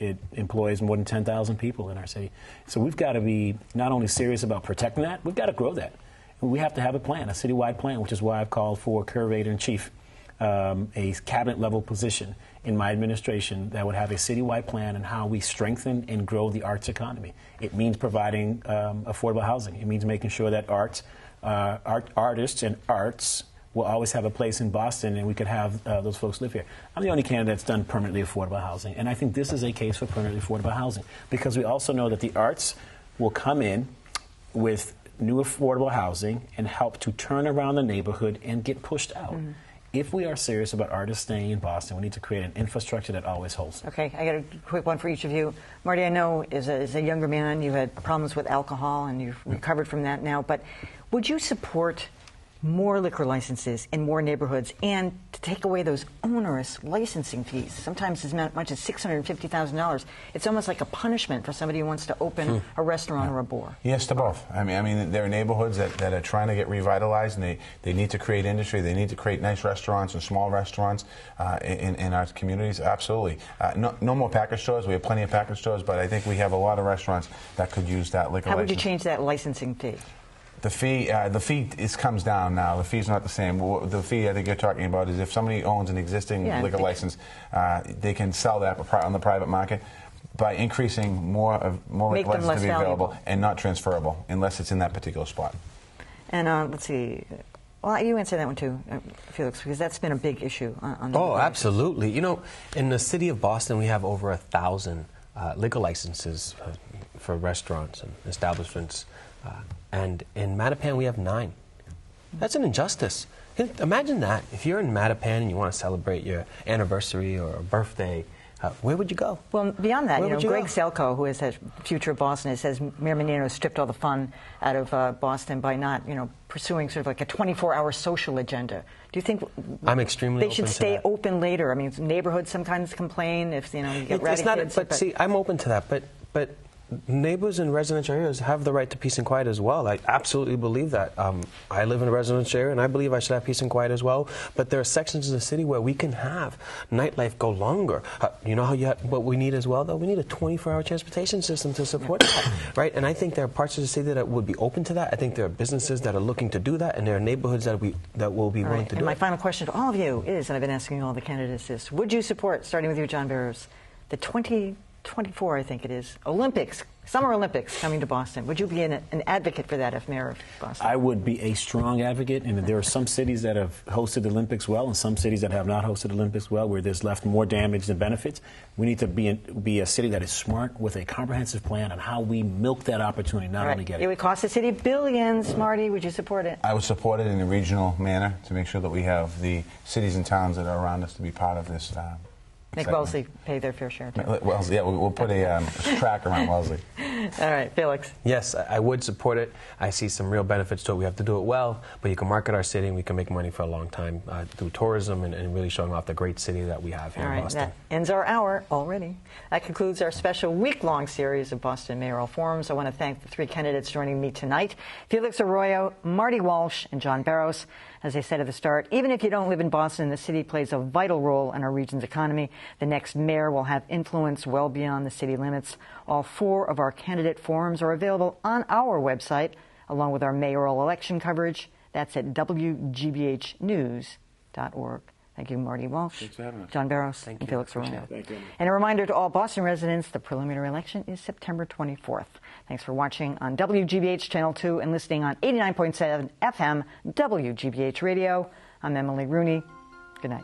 It employs more than 10,000 people in our city. So we've got to be not only serious about protecting that, we've got to grow that. And we have to have a plan, a citywide plan, which is why I've called for Curator-in-Chief, a cabinet-level position in my administration that would have a citywide plan on how we strengthen and grow the arts economy. It means providing affordable housing. It means making sure that artists and arts will always have a place in Boston, and we could have those folks live here. I'm the only candidate that's done permanently affordable housing, and I think this is a case for permanently affordable housing, because we also know that the arts will come in with new affordable housing and help to turn around the neighborhood and get pushed out. If we are serious about artists staying in Boston, we need to create an infrastructure that always holds. Okay, I got a quick one for each of you. Marty, I know as a younger man you had problems with alcohol and you've recovered from that now, but would you support more liquor licenses in more neighborhoods and to take away those onerous licensing fees, sometimes as much as $650,000. It's almost like a punishment for somebody who wants to open a restaurant or a bar. Yes, to both. I mean, there are neighborhoods that are trying to get revitalized, and they need to create industry. They need to create nice restaurants and small restaurants in our communities. Absolutely. No more package stores. We have plenty of package stores, but I think we have a lot of restaurants that could use that liquor license. How would you change that licensing fee? The fee comes down now. The fee's not the same. The fee I think you're talking about is if somebody owns an existing liquor license, they can sell that on the private market by increasing more liquor licenses to be available and not transferable unless it's in that particular spot. And let's see. Well, you answer that one too, Felix, because that's been a big issue. Absolutely. You know, in the city of Boston, we have over 1,000 liquor licenses for restaurants and establishments. And in Mattapan, we have 9. That's an injustice. Imagine that. If you're in Mattapan and you want to celebrate your anniversary or a birthday, where would you go? Well, beyond that, Greg Selko, who is the future of Boston, says Mayor Menino stripped all the fun out of Boston by not, pursuing sort of like a 24-hour social agenda. Do you think I'm extremely they should stay open later? I mean, neighborhoods sometimes complain if you get rowdy kids. But see, I'm open to that. But neighbors in residential areas have the right to peace and quiet as well. I absolutely believe that. I live in a residential area, and I believe I should have peace and quiet as well. But there are sections of the city where we can have nightlife go longer. You know what we need as well, though? We need a 24-hour transportation system to support that, right? And I think there are parts of the city that would be open to that. I think there are businesses that are looking to do that, and there are neighborhoods that will be willing to do it. And my final question to all of you is, and I've been asking all the candidates, is would you support, starting with you, John Barros, the 2024, I think it is, Olympics, Summer Olympics coming to Boston? Would you be an advocate for that if mayor of Boston? I would be a strong advocate, and there are some cities that have hosted the Olympics well and some cities that have not hosted the Olympics well, where there's left more damage than benefits. We need to be a city that is smart with a comprehensive plan on how we milk that opportunity, not only get it. It would cost the city billions. Marty, would you support it? I would support it in a regional manner to make sure that we have the cities and towns that are around us to be part of this. Make Wellesley pay their fair share, too. Wellesley, yeah, we'll put a track around Wellesley. All right, Felix. Yes, I would support it. I see some real benefits to it. We have to do it well, but you can market our city and we can make money for a long time through tourism and really showing off the great city that we have here in Boston. That ends our hour already. That concludes our special week-long series of Boston Mayoral Forums. I want to thank the 3 candidates joining me tonight, Felix Arroyo, Marty Walsh, and John Barros. As I said at the start, even if you don't live in Boston, the city plays a vital role in our region's economy. The next mayor will have influence well beyond the city limits. All 4 of our candidate forums are available on our website, along with our mayoral election coverage. That's at WGBHnews.org. Thank you, Marty Walsh, John Barros, and Felix Arroyo. And a reminder to all Boston residents, the preliminary election is September 24th. Thanks for watching on WGBH Channel 2 and listening on 89.7 FM WGBH Radio. I'm Emily Rooney. Good night.